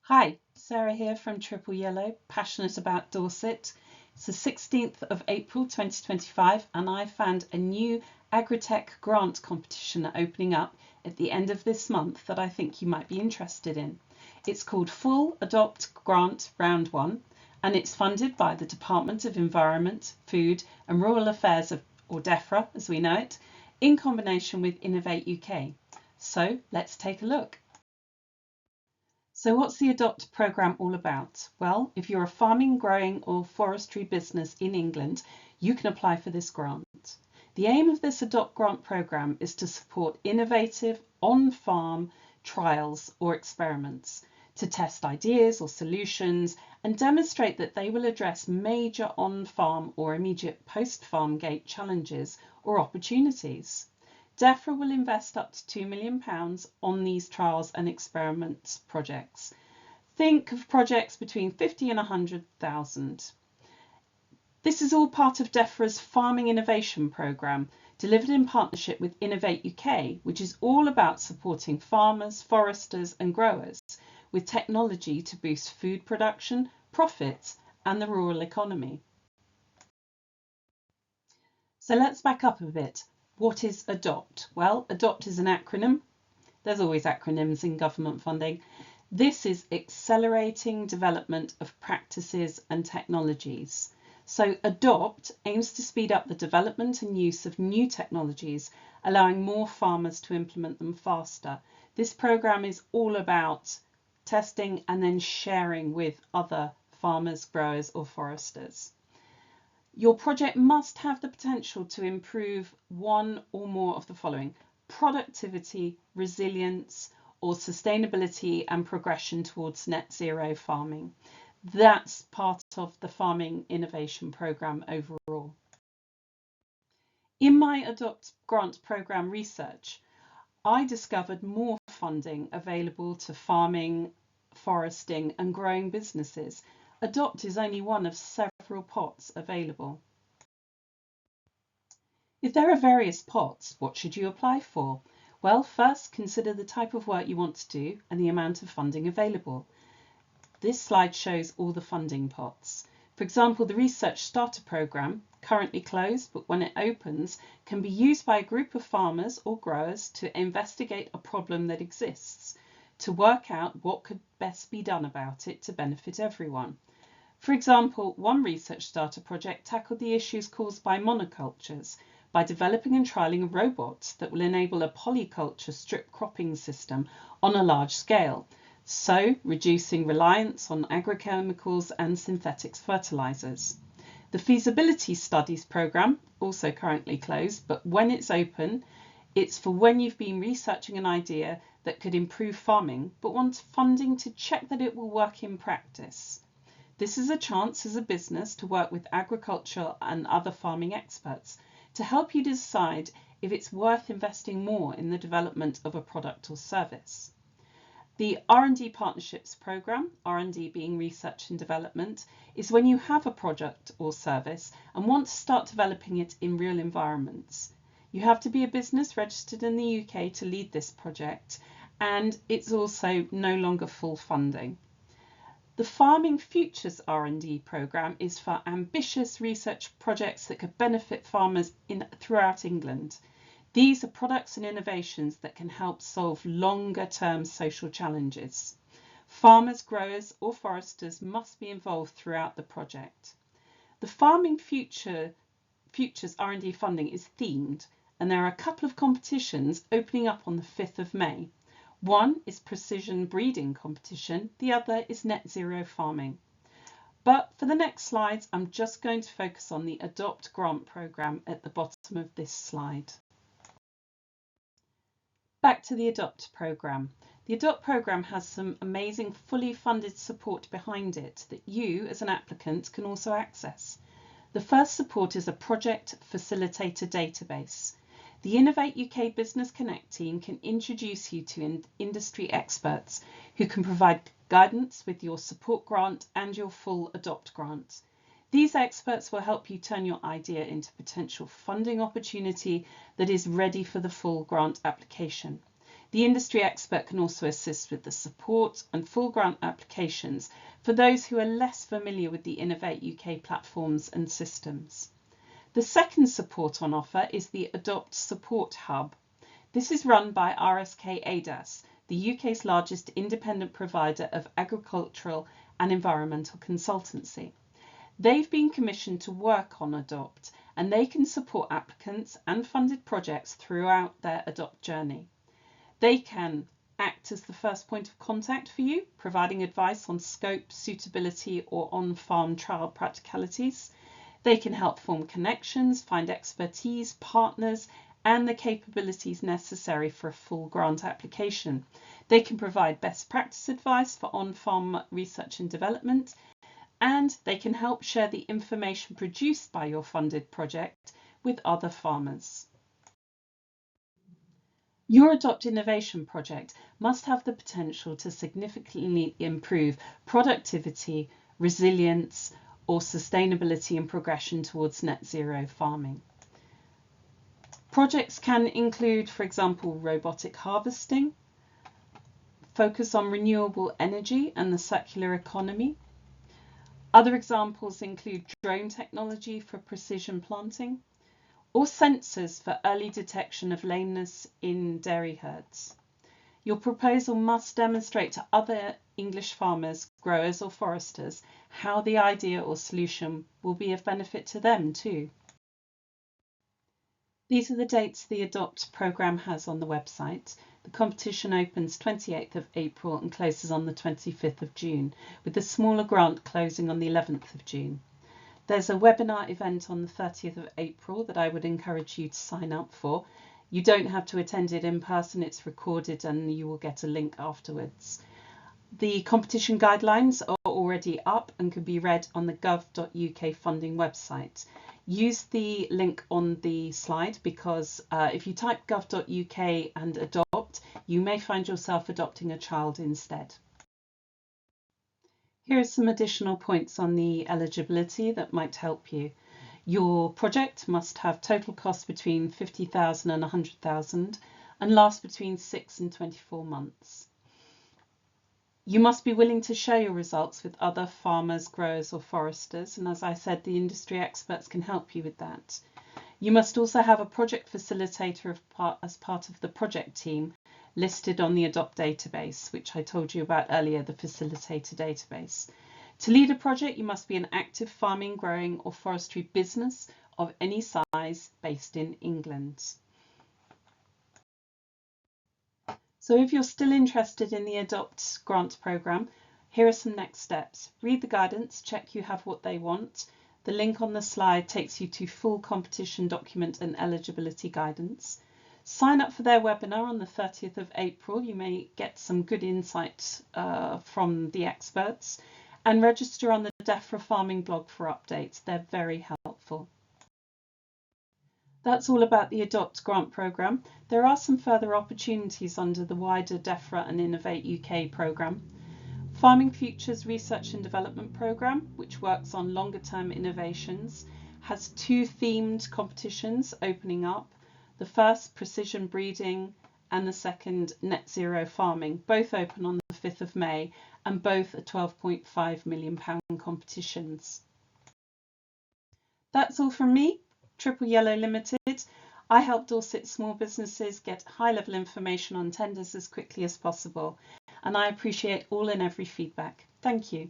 Hi, Sarah here from Triple Yellow, passionate about Dorset. It's the 16th of April 2025 and I found a new Agritech grant competition opening up at the end of this month that I think you might be interested in. It's called Full Adopt Grant Round 1 and it's funded by the Department of Environment, Food and Rural Affairs, or DEFRA as we know it, in combination with Innovate UK. So let's take a look. So what's the Adopt programme all about? Well, if you're a farming, growing or forestry business in England, you can apply for this grant. The aim of this Adopt grant programme is to support innovative on-farm trials or experiments, to test ideas or solutions and demonstrate that they will address major on-farm or immediate post-farm gate challenges or opportunities. DEFRA will invest up to £2 million on these trials and experiments projects. Think of projects between 50 and 100,000. This is all part of DEFRA's Farming Innovation Programme, delivered in partnership with Innovate UK, which is all about supporting farmers, foresters and growers with technology to boost food production, profits and the rural economy. So let's back up a bit. What is ADOPT? Well, ADOPT is an acronym. There's always acronyms in government funding. This is Accelerating Development of Practices and Technologies. So ADOPT aims to speed up the development and use of new technologies, allowing more farmers to implement them faster. This programme is all about testing and then sharing with other farmers, growers or foresters. Your project must have the potential to improve one or more of the following: productivity, resilience, or sustainability and progression towards net zero farming. That's part of the Farming Innovation Programme overall. In my Adopt Grant Programme research, I discovered more funding available to farming, foresting and growing businesses. Adopt is only one of several pots available. If there are various pots, what should you apply for? Well, first consider the type of work you want to do and the amount of funding available. This slide shows all the funding pots. For example, the Research Starter Programme, currently closed, but when it opens, can be used by a group of farmers or growers to investigate a problem that exists, to work out what could best be done about it to benefit everyone. For example, one Research Starter project tackled the issues caused by monocultures by developing and trialling robots that will enable a polyculture strip cropping system on a large scale, so reducing reliance on agrochemicals and synthetic fertilizers. The Feasibility Studies programme, also currently closed, but when it's open, it's for when you've been researching an idea that could improve farming, but want funding to check that it will work in practice. This is a chance as a business to work with agriculture and other farming experts to help you decide if it's worth investing more in the development of a product or service. The R&D Partnerships Programme, R&D being research and development, is when you have a product or service and want to start developing it in real environments. You have to be a business registered in the UK to lead this project, and it's also no longer full funding. The Farming Futures R&D programme is for ambitious research projects that could benefit farmers throughout England. These are products and innovations that can help solve longer-term social challenges. Farmers, growers or foresters must be involved throughout the project. The Farming Futures R&D funding is themed, and there are a couple of competitions opening up on the 5th of May. One is precision breeding competition, the other is net zero farming. But for the next slides, I'm just going to focus on the Adopt Grant programme at the bottom of this slide. Back to the Adopt programme. The Adopt programme has some amazing fully funded support behind it that you as an applicant can also access. The first support is a project facilitator database. The Innovate UK Business Connect team can introduce you to industry experts who can provide guidance with your support grant and your full Adopt grant. These experts will help you turn your idea into potential funding opportunity that is ready for the full grant application. The industry expert can also assist with the support and full grant applications for those who are less familiar with the Innovate UK platforms and systems. The second support on offer is the Adopt Support Hub. This is run by RSK ADAS, the UK's largest independent provider of agricultural and environmental consultancy. They've been commissioned to work on Adopt, and they can support applicants and funded projects throughout their Adopt journey. They can act as the first point of contact for you, providing advice on scope, suitability, or on-farm trial practicalities. They can help form connections, find expertise, partners, and the capabilities necessary for a full grant application. They can provide best practice advice for on-farm research and development, and they can help share the information produced by your funded project with other farmers. Your Adopt Innovation project must have the potential to significantly improve productivity, resilience, or sustainability and progression towards net zero farming. Projects can include, for example, robotic harvesting, focus on renewable energy and the circular economy. Other examples include drone technology for precision planting, or sensors for early detection of lameness in dairy herds. Your proposal must demonstrate to other English farmers, growers or foresters how the idea or solution will be of benefit to them too. These are the dates the Adopt programme has on the website. The competition opens 28th of April and closes on the 25th of June, with the smaller grant closing on the 11th of June. There's a webinar event on the 30th of April that I would encourage you to sign up for. You don't have to attend it in person, it's recorded and you will get a link afterwards. The competition guidelines are already up and can be read on the gov.uk funding website. Use the link on the slide because if you type gov.uk and adopt, you may find yourself adopting a child instead. Here are some additional points on the eligibility that might help you. Your project must have total cost between £50,000 and £100,000 and last between 6 and 24 months. You must be willing to share your results with other farmers, growers or foresters, and as I said, the industry experts can help you with that. You must also have a project facilitator as part of the project team listed on the Adopt database, which I told you about earlier, the facilitator database. To lead a project, you must be an active farming, growing or forestry business of any size based in England. So if you're still interested in the Adopt grant programme, here are some next steps. Read the guidance, check you have what they want. The link on the slide takes you to full competition document and eligibility guidance. Sign up for their webinar on the 30th of April. You may get some good insight from the experts. And register on the DEFRA farming blog for updates. They're very helpful. That's all about the Adopt grant programme. There are some further opportunities under the wider DEFRA and Innovate UK programme. Farming Futures Research and Development Programme, which works on longer term innovations, has 2 themed competitions opening up. The first, precision breeding, and the second, net zero farming, both open on the 5th of May and both are £12.5 million competitions. That's all from me, Triple Yellow Limited. I help Dorset small businesses get high-level information on tenders as quickly as possible, and I appreciate all and every feedback. Thank you.